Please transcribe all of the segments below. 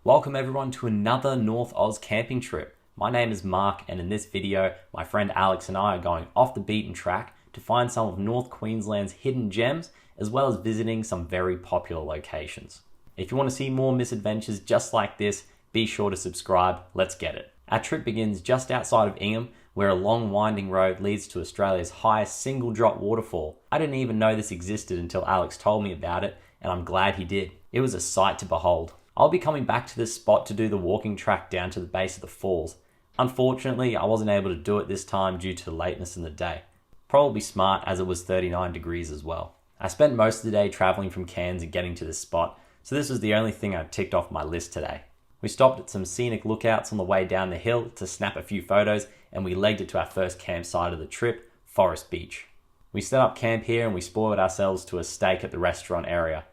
Welcome everyone to another North Oz camping trip. My name is Mark, and in this video, my friend Alex and I are going off the beaten track to find some of North Queensland's hidden gems, as well as visiting some very popular locations. If you want to see more misadventures just like this, be sure to subscribe. Let's get it. Our trip begins just outside of Ingham, where a long winding road leads to Australia's highest single drop waterfall. I didn't even know this existed until Alex told me about it, and I'm glad he did. It was a sight to behold. I'll be coming back to this spot to do the walking track down to the base of the falls. Unfortunately, I wasn't able to do it this time due to the lateness in the day. Probably smart, as it was 39 degrees as well. I spent most of the day traveling from Cairns and getting to this spot, so this was the only thing I ticked off my list today. We stopped at some scenic lookouts on the way down the hill to snap a few photos, and we legged it to our first campsite of the trip, Forrest Beach. We set up camp here and we spoiled ourselves to a steak at the restaurant area.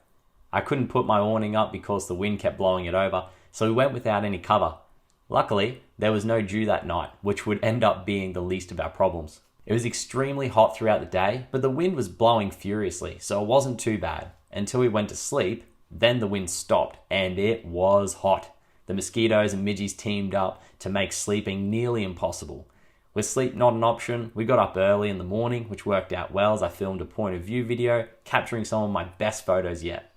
I couldn't put my awning up because the wind kept blowing it over, so we went without any cover. Luckily, there was no dew that night, which would end up being the least of our problems. It was extremely hot throughout the day, but the wind was blowing furiously, so it wasn't too bad. Until we went to sleep, then the wind stopped, and it was hot. The mosquitos and midges teamed up to make sleeping nearly impossible. With sleep not an option, we got up early in the morning, which worked out well as I filmed a point of view video, capturing some of my best photos yet.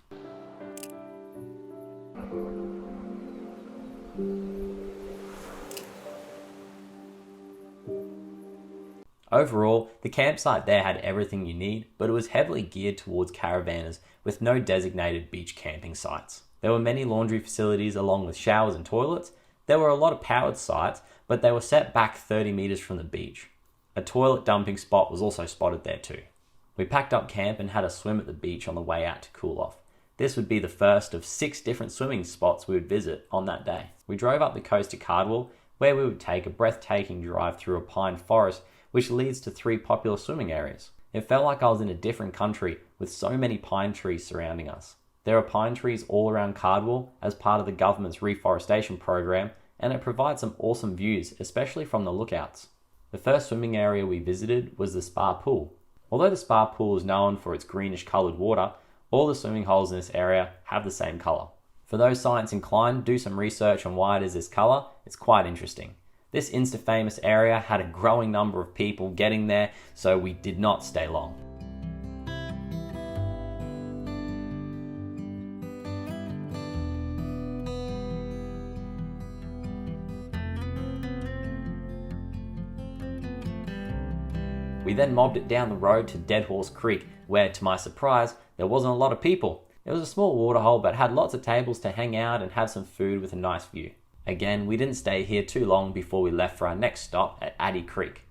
Overall, the campsite there had everything you need, but it was heavily geared towards caravanners with no designated beach camping sites. There were many laundry facilities along with showers and toilets. There were a lot of powered sites, but they were set back 30 meters from the beach. A toilet dumping spot was also spotted there too. We packed up camp and had a swim at the beach on the way out to cool off. This would be the first of 6 different swimming spots we would visit on that day. We drove up the coast to Cardwell, where we would take a breathtaking drive through a pine forest, which leads to 3 popular swimming areas. It felt like I was in a different country with so many pine trees surrounding us. There are pine trees all around Cardwell as part of the government's reforestation program, and it provides some awesome views, especially from the lookouts. The first swimming area we visited was the spa pool. Although the spa pool is known for its greenish coloured water, all the swimming holes in this area have the same colour. For those science inclined, do some research on why it is this colour. It's quite interesting. This insta-famous area had a growing number of people getting there, so we did not stay long. We then mobbed it down the road to Dead Horse Creek, where, to my surprise, there wasn't a lot of people. It was a small waterhole, but had lots of tables to hang out and have some food with a nice view. Again, we didn't stay here too long before we left for our next stop at ATTIE Creek.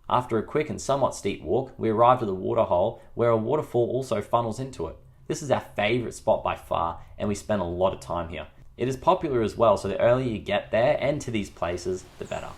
After a quick and somewhat steep walk, we arrived at the waterhole, where a waterfall also funnels into it. This is our favourite spot by far, and we spent a lot of time here. It is popular as well, so the earlier you get there and to these places, the better.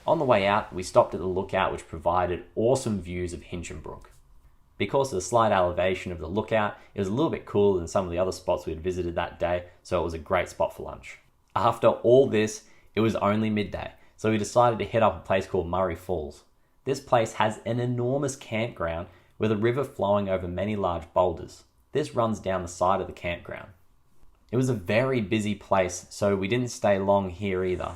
On the way out, we stopped at the lookout, which provided awesome views of Hinchinbrook. Because of the slight elevation of the lookout, it was a little bit cooler than some of the other spots we had visited that day, so it was a great spot for lunch. After all this, it was only midday, so we decided to hit up a place called Murray Falls. This place has an enormous campground with a river flowing over many large boulders. This runs down the side of the campground. It was a very busy place, so we didn't stay long here either.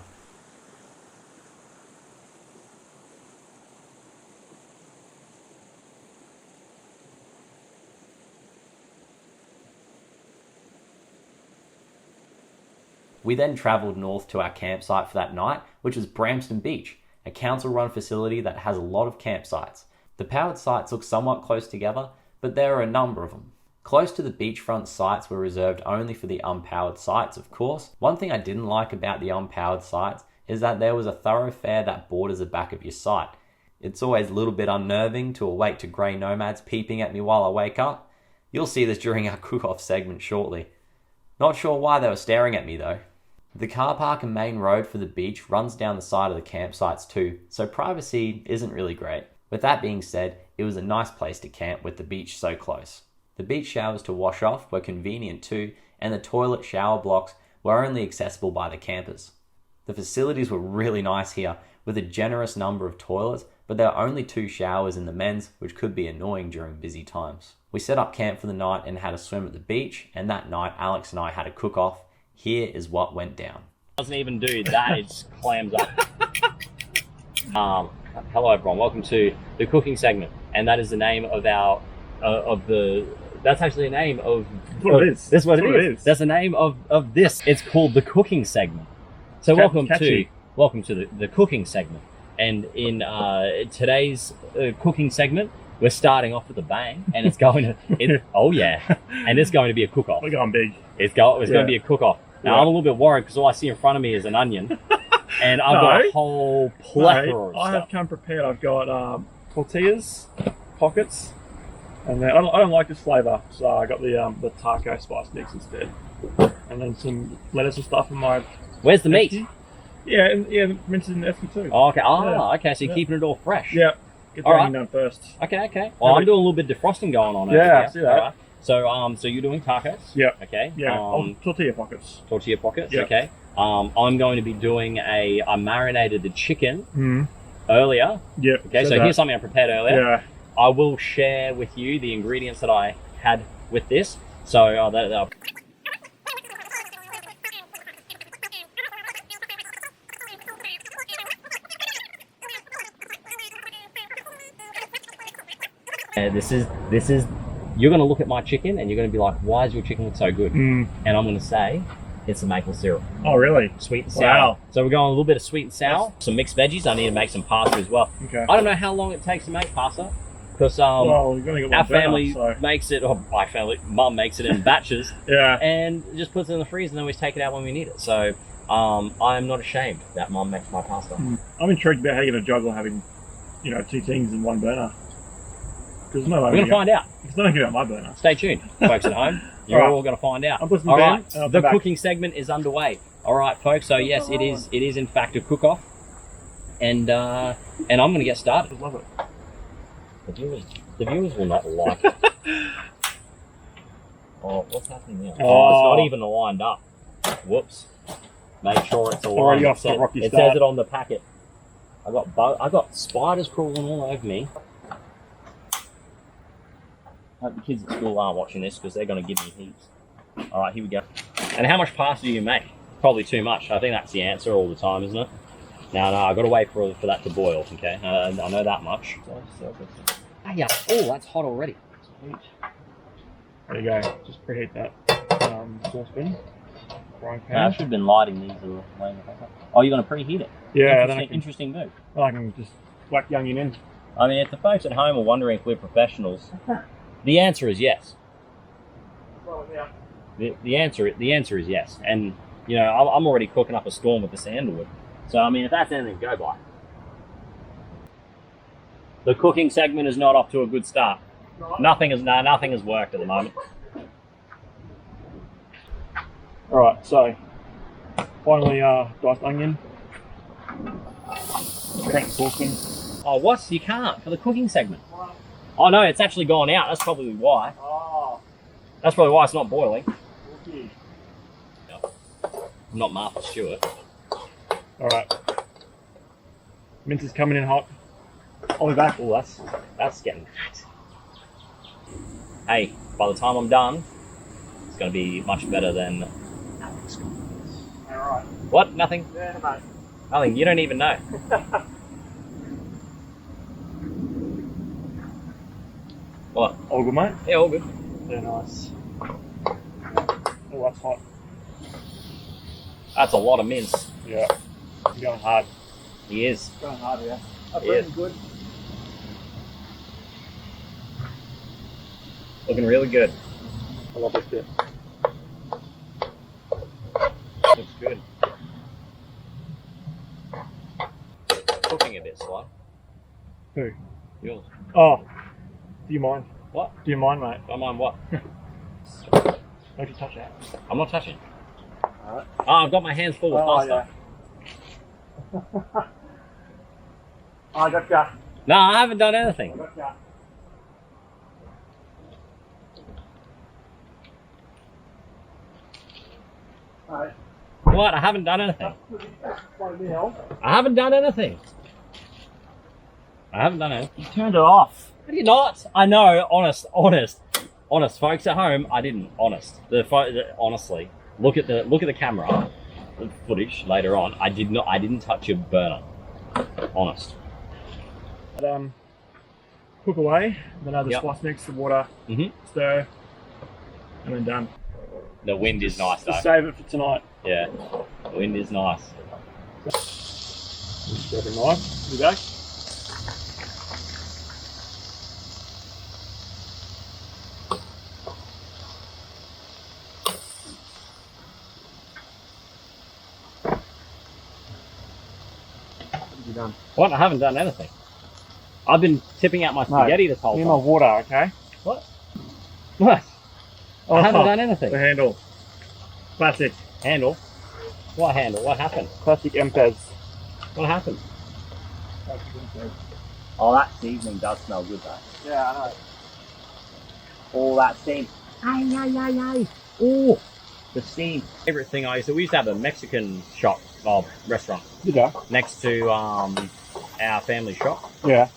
We then travelled north to our campsite for that night, which was Bramston Beach, a council-run facility that has a lot of campsites. The powered sites look somewhat close together, but there are a number of them. Close to the beachfront sites were reserved only for the unpowered sites, of course. One thing I didn't like about the unpowered sites is that there was a thoroughfare that borders the back of your site. It's always a little bit unnerving to awake to grey nomads peeping at me while I wake up. You'll see this during our cook-off segment shortly. Not sure why they were staring at me though. The car park and main road for the beach runs down the side of the campsites too, so privacy isn't really great. With that being said, it was a nice place to camp with the beach so close. The beach showers to wash off were convenient too, and the toilet shower blocks were only accessible by the campers. The facilities were really nice here, with a generous number of toilets, but there are only 2 showers in the men's, which could be annoying during busy times. We set up camp for the night and had a swim at the beach, and that night Alex and I had a cook-off. Here is what went down. Doesn't even do that, it just clams up. Hello everyone, welcome to the cooking segment, and that is the name of our that's actually the name of what it is. That's what it is. That's the name of this. It's called the cooking segment. So welcome to the cooking segment, and in today's cooking segment, we're starting off with a bang, and it's going to oh yeah, and it's going to be a cook-off. We're going big. It's going to be a cook-off. Now I'm a little bit worried because all I see in front of me is an onion, and I've got a whole plethora of stuff. I have come prepared. I've got tortillas, pockets, and then I don't like this flavour, so I got the taco spice mix instead, and then some lettuce and stuff in my. Where's the meat? Yeah, minced in the esky too. Oh, okay. Okay. So you're keeping it all fresh. Yeah. Get the onion done first. Okay. Well, I'm doing a little bit of defrosting going on. Yeah, I see that. Right. So you're doing tacos. Yeah. Okay. Yeah. Tortilla pockets. Tortilla pockets. Yeah. Okay. I'm going to be doing I marinated the chicken earlier. Yeah. Okay. So here's something I prepared earlier. Yeah. I will share with you the ingredients that I had with this. So this is you're going to look at my chicken and you're going to be like, why does your chicken look so good? And I'm going to say it's a maple syrup. Oh really? Sweet and sour. Wow. So we're going a little bit of sweet and sour, some mixed veggies. I need to make some pasta as well. Okay. I don't know how long it takes to make pasta because well, you're gonna get one our family so. makes it, or my family, mum makes it in batches. Yeah. And just puts it in the freezer and then we take it out when we need it. So I'm not ashamed that mum makes my pasta. I'm intrigued about how you're going to juggle having, 2 things in one burner. Because no way we're going to find out. It's not about my burner. Stay tuned, folks at home. You're all going to find out. I'm putting all right, the cooking segment is underway. All right, folks. So yes, it is in fact a cook-off, and I'm going to get started. I love it. The viewers will not like it. Oh, what's happening there? Oh, it's not even lined up. Whoops. Make sure it's aligned. It says it on the packet. I got spiders crawling all over me. I hope the kids at school aren't watching this because they're going to give me heaps. All right, here we go. And how much pasta do you make? Probably too much. I think that's the answer all the time, isn't it? No, I've got to wait for that to boil, okay? I know that much. Ah, yeah. Oh, that's hot already. There you go. Just preheat that saucepan. Frying pan. I should have been lighting these. Oh, you're going to preheat it? Yeah. Interesting move. I can just whack the onion in. I mean, if the folks at home are wondering if we're professionals, the answer is yes. Well, yeah. The answer is yes. And, I'm already cooking up a storm with the sandalwood. So, I mean, if that's anything to go by. The cooking segment is not off to a good start. Nothing has worked at the moment. Alright, so finally diced onion. Crack the saucepan. Oh, what? You can't for the cooking segment. Oh no, it's actually gone out. That's probably why. Oh. That's probably why it's not boiling. Okay. I'm not Martha Stewart. Alright. Mince is coming in hot. I'll be back. Oh, that's getting hot. Hey, by the time I'm done, it's going to be much better than Alex. Alright. What? Nothing? Yeah, mate. Nothing. You don't even know. What? All good, mate? Yeah, all good. Yeah, nice. Oh, that's hot. That's a lot of mince. Yeah. I'm going hard. He is. Going hard, yeah. That's Yeah. really good. Looking really good. I love this bit. Looks good. Cooking a bit slow. Who? Yours. Oh. Do you mind? What? Do you mind, mate? Don't mind what? Don't you touch that. I'm not touching. Alright. Oh, I've got my hands full with pasta. Yeah. I gotcha. No, I haven't done anything. Gotcha. Alright. What? I haven't done anything. I haven't done anything. I haven't done anything. You turned it off. How do you not? I know, honest, folks at home. I didn't. Honestly, look at the camera, the footage later on. I didn't touch your burner. Honest. Cook away, then add the Yep. spice mix, the water, Mhm. stir, and then done. The wind is nice though. Just save it for tonight. Yeah, the wind is nice. Grab a knife. You back? You done? What? I haven't done anything. I've been tipping out my spaghetti this whole Give me my time. water, okay? What? What? I haven't done anything. The handle. Plastic. Handle? What handle? What happened? Plastic MPES. What happened? Oh, that seasoning does smell good though. Yeah, I know. All that steam. Ay, ay, ay, ay. Oh, the steam. Favorite thing we used to have a Mexican shop, restaurant, You go. next to our family shop, Yeah.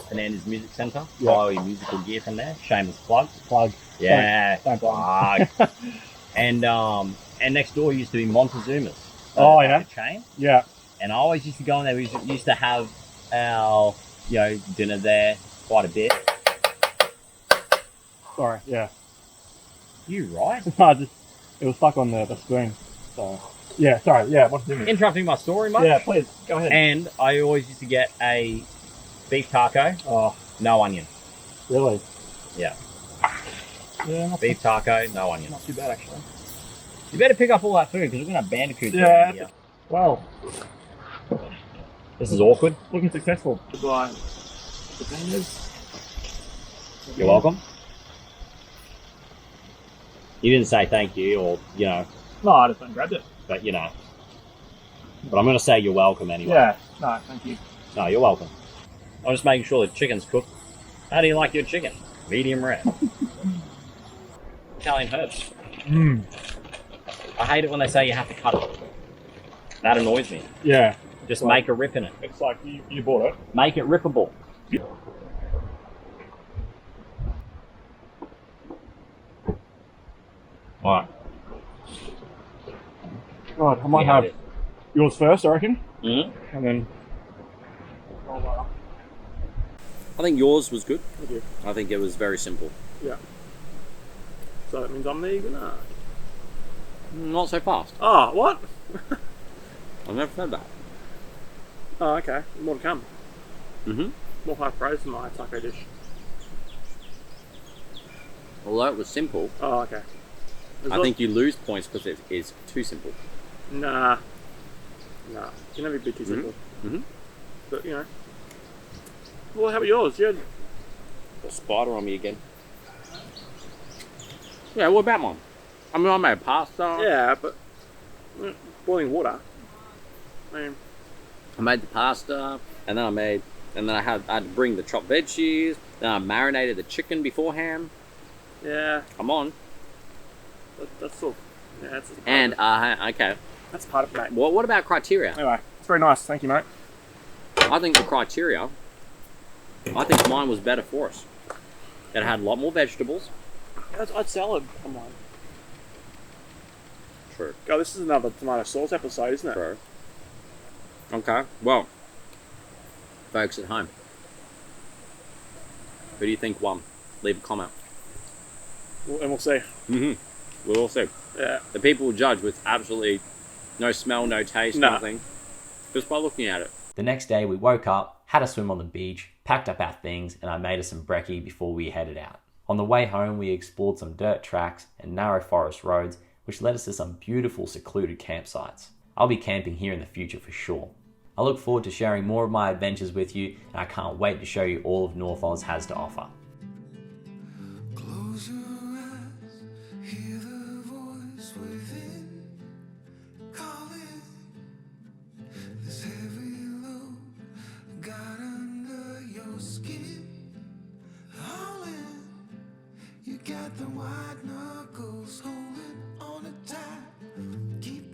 Fernandez Music Centre. Yeah. Buy all your musical gear from there. Shameless plug. Plug. Yeah. Don't plug. Plug. and next door used to be Montezuma's. Oh, like yeah? a chain. Yeah. And I always used to go in there. We used to have our, dinner there quite a bit. Sorry. Yeah. You right? It was stuck on the screen. So. Yeah. Sorry. Yeah. What's the difference? Interrupting my story, mate. Yeah. Please go ahead. And I always used to get a beef taco, Oh, no onion. really? Yeah. Yeah. Beef taco, no onion. Not too bad actually. You better pick up all that food because we're gonna have bandicoots. Yeah. around here. Well, This is awkward. looking successful. Goodbye. The fingers. You're welcome. You didn't say thank you, or No, I just grabbed it. but But I'm gonna say you're welcome anyway. Yeah. No, thank you. No, you're welcome. I'm just making sure the chicken's cooked. How do you like your chicken? Medium rare. Italian herbs. Mmm. I hate it when they say you have to cut it. That annoys me. Yeah. Just Right. make a rip in it. It's like you bought it. Make it rippable. Alright. God, I might have yours first, I reckon. Mm-hmm. And then. I think yours was good. Thank you. I think it was very simple. Yeah. So that means I'm the winner. Not so fast. Oh, what? I've never said that. Oh, okay. More to come. Mm-hmm. More high praise than my taco dish. Although it was simple, Oh, okay. I think you lose points because it is too simple. Nah. Nah. You can never be too simple. Mm-hmm. But, Well, how about yours? You had... Got a spider on me again. Yeah, what about mine? I mean, I made pasta. Yeah, but... boiling water. I mean... I made the pasta, and then I had to bring the chopped veggies. Then I marinated the chicken beforehand. Yeah. Come on. That's sort of... Yeah, that's... And okay. That's part of it, mate. What about criteria? Anyway, it's very nice. Thank you, mate. I think the criteria. I think mine was better for us. It had a lot more vegetables. I'd salad. Come on. True. God, this is another tomato sauce episode, isn't it? True. Okay. Well, folks at home, who do you think won? Leave a comment. And we'll see. Mm-hmm. We'll all see. Yeah. The people will judge with absolutely no smell, no taste, No. nothing. Just by looking at it. The next day we woke up, had a swim on the beach, packed up our things, and I made us some brekkie before we headed out. On the way home we explored some dirt tracks and narrow forest roads, which led us to some beautiful secluded campsites. I'll be camping here in the future for sure. I look forward to sharing more of my adventures with you, and I can't wait to show you all of North Oz has to offer. Close your eyes, hear the voice within, calling. This heavy load got under your skin, all in. You got the white knuckles holding on it tight, keep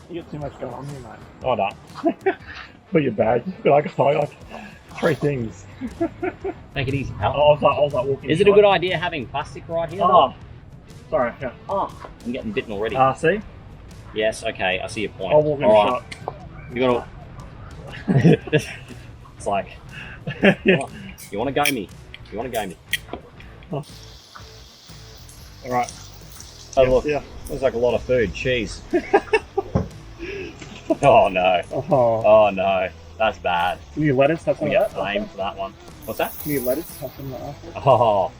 You got too much going on here, mate. Oh, no. Put your bag. I got like 3 things. Take it easy, pal. I was like walking. Is it a good idea having plastic right here? Oh, sorry. Yeah. Oh, I'm getting bitten already. See? Yes, okay, I see your point. I'll walk in All shot. You gotta. It's like, Yeah. you want to go me? You want to go me? All right. Oh look, Yeah. looks like a lot of food. Cheese. Oh no. Oh. Oh no. That's bad. Can you lettuce have some We of get that? blamed for that one. What's that? Can you lettuce have some of that? Oh.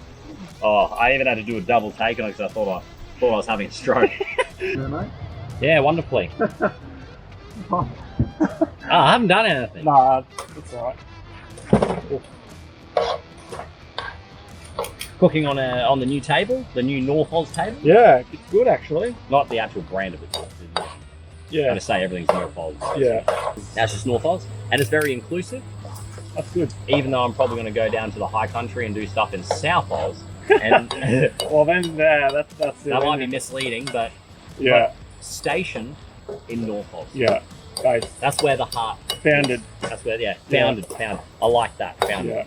Oh, I even had to do a double take on it because I thought I was having a stroke. Yeah, mate. Yeah, wonderfully. Oh. I haven't done anything. Nah, it's alright. Cooking on the new table, the new North Oz table. Yeah, it's good actually. Not the actual brand of it. I'm Yeah. gonna say everything's North Oz. Yeah. That's just North Oz, and it's very inclusive. That's good. Even though I'm probably going to go down to the high country and do stuff in South Oz, and Well then, that's it. that might be misleading, but Yeah. stationed in North Oz. Yeah. Guys, That's where the heart. founded. That's where, founded. I like that. Founded. Yeah.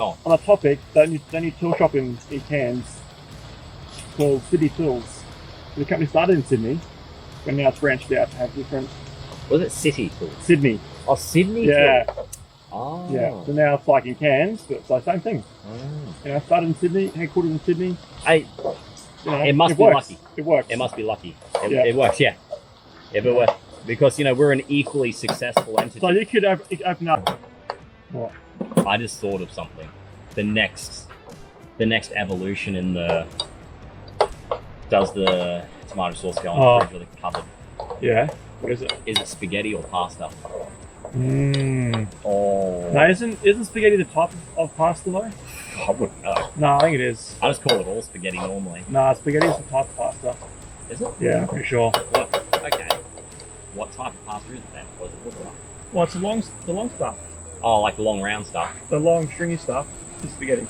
Oh. On a topic, that new tool shop in Cairns called Sydney Tools. The company started in Sydney, and now it's branched out to have different Was it City Tools? Sydney. Oh, Sydney Yeah. Tools. Oh. Yeah. So now it's like in Cairns, but it's like same thing. Oh. You know, started in Sydney, headquartered in Sydney. Hey, You know, It must be works. lucky. It works. it must be lucky. Yeah. It works, yeah. If it works. Because, we're an equally successful entity. So you could open up. What? I just thought of something. The next evolution in the does the tomato sauce go on the fridge with a cupboard? Yeah. What is it? Is it spaghetti or pasta? Mmm. Oh, No, isn't spaghetti the type of pasta though? I wouldn't know. No, I think it is. I just call it all spaghetti normally. No, spaghetti is the type of pasta. Is it? Yeah, I'm pretty sure. What? Okay. What type of pasta is it then? What does it look like? Well, it's the long stuff. Oh, like the long round stuff. The long stringy stuff is spaghetti.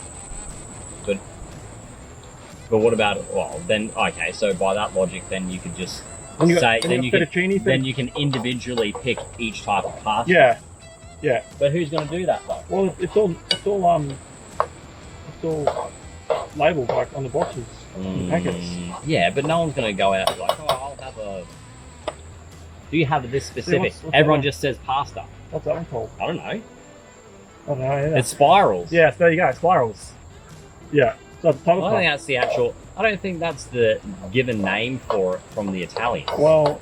But what about it? Well, then okay. So by that logic, then you could just Then you say got then you can fettuccine. then you can individually pick each type of pasta. Yeah. Yeah. But who's going to do that though? Well, it's all labeled like on the boxes, the packets. Yeah, but no one's going to go out and be like, oh, I'll have a. Do you have this specific? what's Everyone that? just says pasta. What's that one called? I don't know. I don't know. Yeah. It's spirals. Yeah. So there you go. Spirals. Yeah. So the type of I don't think that's the actual. I don't think that's the given name for it from the Italians. Well,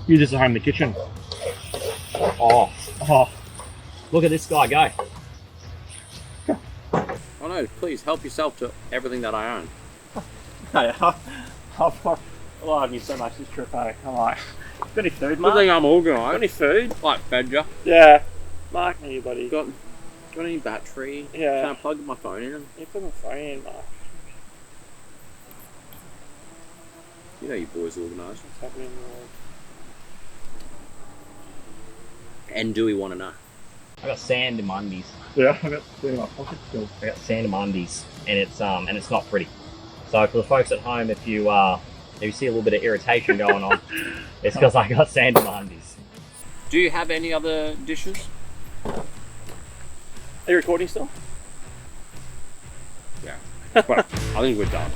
you just at home in the kitchen. Oh, Oh. look at this guy go. Oh no, please help yourself to everything that I own. Hey, I've allowed me so much this trip. Hey, I'm like, got any food, Good Mark? thing I'm organised. Got any food? Like fed ya. Yeah. Mark, anybody? Got any battery? Yeah. Can I plug my phone in? You put my phone in, Mark. You know your boys organised. What's happening in the world? And do we want to know? I got sand in my undies. Yeah, I got food in my pocket still. I got sand in my undies, and it's not pretty. So for the folks at home, if you see a little bit of irritation going on, it's because I got sand in my undies. Do you have any other dishes? Are you recording still? Yeah. Well, I think we're done.